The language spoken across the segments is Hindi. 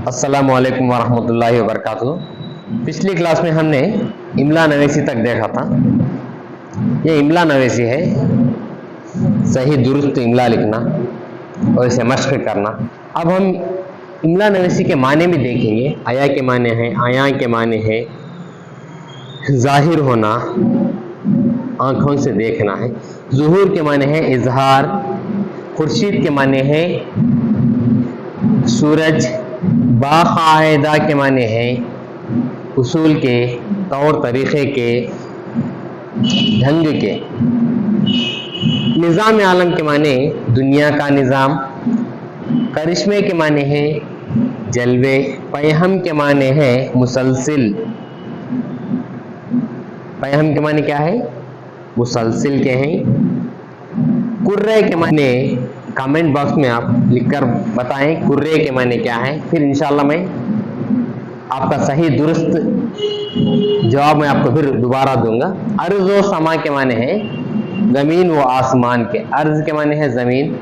अस्सलामुअलैकुम वरहमतुल्लाहि वबरकातुहू। पिछली क्लास में हमने इमला नवेसी तक देखा था। ये इमला नवेसी है, सही दुरुस्त इमला लिखना और इसे मश्क करना। अब हम इमला नवेसी के माने भी देखेंगे। आया के माने हैं, आया के माने है जाहिर होना, आंखों से देखना है। ज़ुहूर के माने हैं इजहार। खुर्शीद के माने हैं सूरज। बाकायदा के माने हैं उसूल के, तौर तरीक़े के, ढंग के। निज़ाम आलम के माने दुनिया का निज़ाम। करिश्मे के माने हैं जलवे। पैहम के माने हैं मुसलसिल। पैहम के माने क्या है? मुसलसिल के हैं। कुर्रे के माने कमेंट बॉक्स में आप लिखकर बताएं कुर्रे के माने क्या है, फिर इंशाल्लाह मैं आपका सही दुरुस्त जवाब मैं आपको फिर दोबारा दूंगा। अर्ज व समा के माने हैं ज़मीन व आसमान के। अर्ज के माने हैं ज़मीन,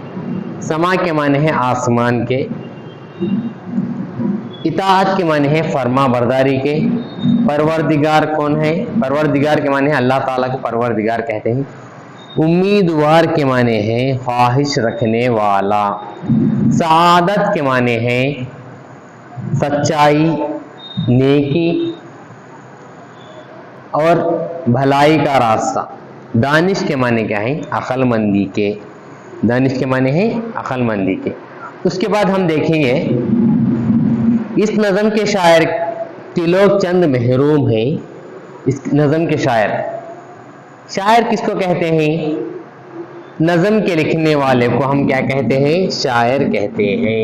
समा के माने हैं आसमान के। इताअत के माने हैं फर्मा बरदारी के। परवरदिगार कौन है? परवरदिगार के माने हैं अल्लाह ताला को परवरदिगार कहते हैं। उम्मीदवार के माने हैं ख्वाहिश रखने वाला। सआदत के माने हैं सच्चाई, नेकी और भलाई का रास्ता। दानिश के माने क्या है? अक्लमंदी के। दानिश के माने हैं अक्लमंदी के। उसके बाद हम देखेंगे इस नज़म के शायर के लोग चंद महरूम हैं। इस नज़म के शायर किसको कहते हैं? नज़म के लिखने वाले को हम क्या कहते हैं? शायर कहते हैं।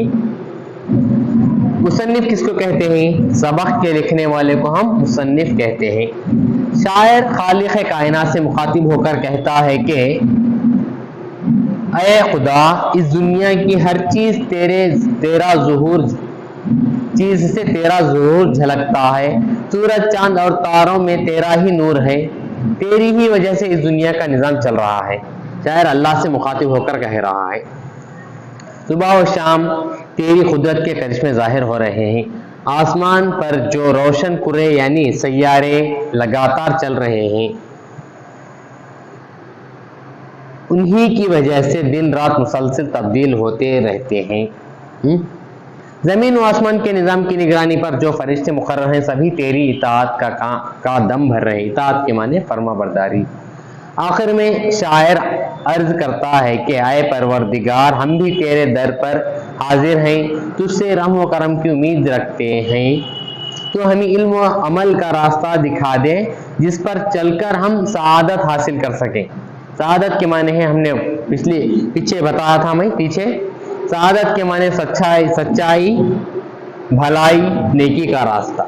मुसन्निफ किसको कहते हैं? सबक के लिखने वाले को हम मुसन्निफ कहते हैं। शायर खालिक़ कायनात से मुखातिब होकर कहता है कि ऐ खुदा, इस दुनिया की हर चीज तेरा ज़ुहूर झलकता है। सूरज, चांद और तारों में तेरा ही नूर है। तेरी ही वजह से इस दुनिया का निज़ाम चल रहा है। शायर अल्लाह से मुखातिब होकर कह रहा है सुबह और शाम तेरी कुदरत के करिश्मे जाहिर हो रहे हैं। आसमान पर जो रोशन कुर्रे यानी सैयारे लगातार चल रहे हैं, उन्हीं की वजह से दिन रात मुसलसल तब्दील होते रहते हैं। ज़मीन व आसमान के निज़ाम की निगरानी पर जो फरिश्ते मुकर्रर हैं, सभी तेरी इताअत का दम भर रहे हैं। इताअत के माने फर्मा बरदारी। आखिर में शायर अर्ज करता है कि आए परवरदिगार, हम भी तेरे दर पर हाजिर हैं, तुझसे रहम व करम की उम्मीद रखते हैं। तो हमें इल्म व अमल का रास्ता दिखा दे जिस पर चलकर हम सआदत हासिल कर सकें। सआदत के माने हैं हमने पीछे बताया था। सआदत के माने सच्चाई, भलाई, नेकी का रास्ता।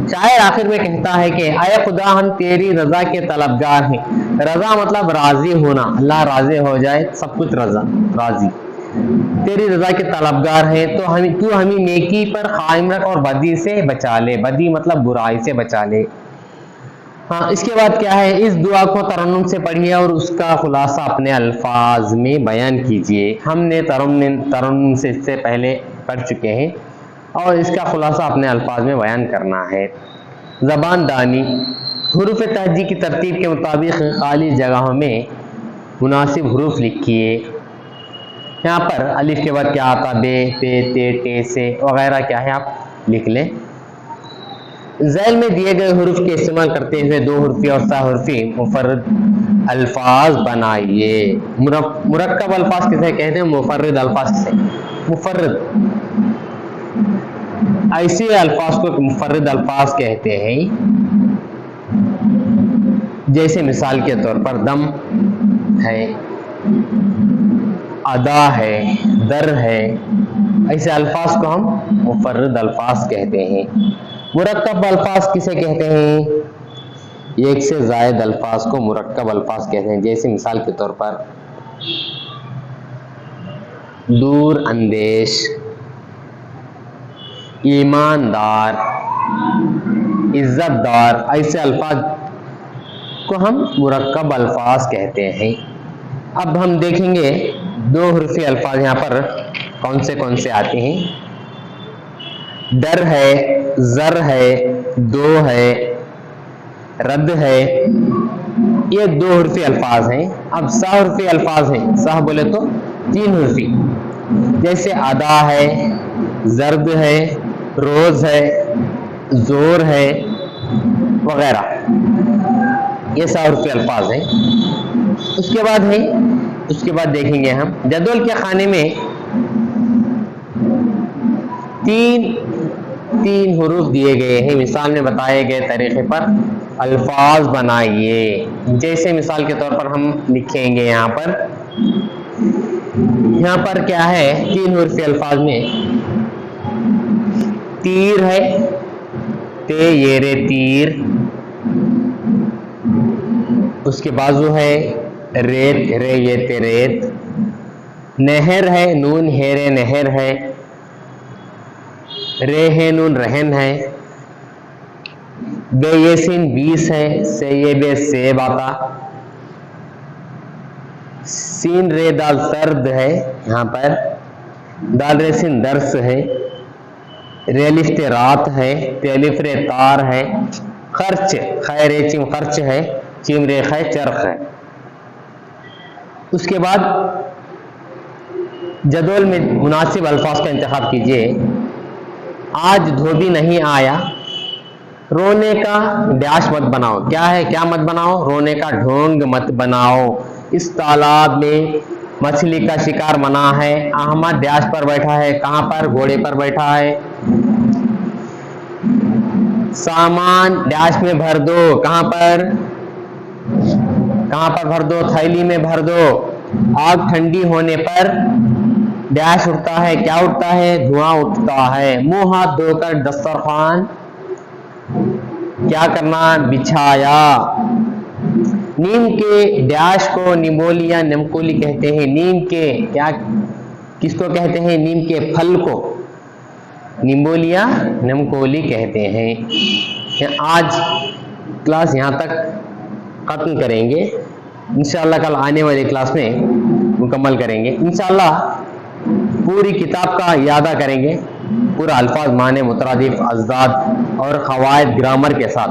शायर आखिर में कहता है कि आए खुदा, हम तेरी रजा के तलबगार हैं। रजा मतलब राजी होना, अल्लाह राजी हो जाए, सब कुछ राजी। तेरी रजा के तलबगार हैं, तो तू हमें नेकी पर कायम रख और बदी से बचा ले। बदी मतलब बुराई से बचा ले। हाँ, इसके बाद क्या है? इस दुआ को तरन्नुम से पढ़िए और उसका खुलासा अपने अल्फाज में बयान कीजिए। हमने तरन्नुम से इससे पहले पढ़ चुके हैं और इसका खुलासा अपने अल्फाज में बयान करना है। ज़बान दानी, हुरूफ तहजी की तरतीब के मुताबिक खाली जगहों में मुनासिब हुरूफ लिखिए। यहाँ पर अलिफ के बाद क्या आता? बे, पे, ते, टे, से वगैरह क्या है आप लिख लें। ज़ैल में दिए गए हुरूफ के इस्तेमाल करते हुए दो हुर्फी और साहुर्फी मुफर्रद अल्फाज बनाइए। मुरक्कब अल्फाज किसे कहते हैं? मुफर्रद अल्फाज किसे? मुफर्रद ऐसे अल्फाज को मुफर्रद अल्फाज कहते हैं, जैसे मिसाल के तौर पर दम है, अदा है, दर है। ऐसे अल्फाज को हम मुफर्रद अल्फाज कहते हैं। मुरक्कब अल्फाज किसे कहते हैं? एक से ज़ायद अल्फाज को मुरक्कब अल्फाज कहते हैं, जैसे मिसाल के तौर पर दूर अंदेश, ईमानदार, इज्जतदार। ऐसे अल्फाज को हम मुरक्कब अल्फाज कहते हैं। अब हम देखेंगे दो हुर्फी अल्फाज यहाँ पर कौन से आते हैं। डर है, जर है, दो है, रद्द है, ये 2 हुर्फी अल्फाज हैं। अब सा हुर्फी अल्फाज हैं, सा बोले तो 3 हुर्फी, जैसे अदा है, जर्द है, रोज है, जोर है वगैरह, ये सा हुर्फी अल्फाज हैं। उसके बाद देखेंगे हम जदवल के खाने में तीन हुरूफ दिए गए हैं। मिसाल में बताए गए तरीके पर अल्फाज बनाइए। जैसे मिसाल के तौर पर हम लिखेंगे यहाँ पर क्या है, 3 हुर्फी अल्फाज में तीर है, ते ये रे तीर, उसके बाजू है रेत, रे ये ते रेत, नहर है, नून हेरे नहर है, रे है नून रहन है, बे ये सिन 20 है, से ये बे सेब आता, सीन रे दाल सर्द है, यहाँ पर दाल रे सिन दर्स है, रेलिफ ते रात है, तेलिफ रे तार है, खर्च खैर रे चिम खर्च है, चिम रे खै चरख है। उसके बाद जदवल में मुनासिब अल्फाज का इंतखाब कीजिए। आज धोबी नहीं आया, रोने का डैश मत बनाओ। क्या है, क्या मत बनाओ? रोने का ढोंग मत बनाओ। इस तालाब में मछली का शिकार मना है। अहमद डैश पर बैठा है, कहां पर? घोड़े पर बैठा है। सामान डैश में भर दो, कहां पर भर दो? थैली में भर दो। आग ठंडी होने पर डैश उठता है, क्या उठता है? धुआं उठता है। मुंह हाथ धोकर दस्तरखान क्या करना? बिछाया। नीम के डैश को निमोलिया नमकोली कहते हैं। नीम के क्या, किसको कहते हैं? नीम के फल को निमोलिया नमकोली कहते हैं। आज क्लास यहाँ तक खत्म करेंगे, इंशाल्लाह कल आने वाली क्लास में मुकम्मल करेंगे। इंशाल्लाह पूरी किताब का यादा करेंगे, पूरा अल्फाज, माने, मुतरादिफ, अज़दाद और क़वाइद ग्रामर के साथ।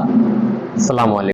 अस्सलामु अलैकुम।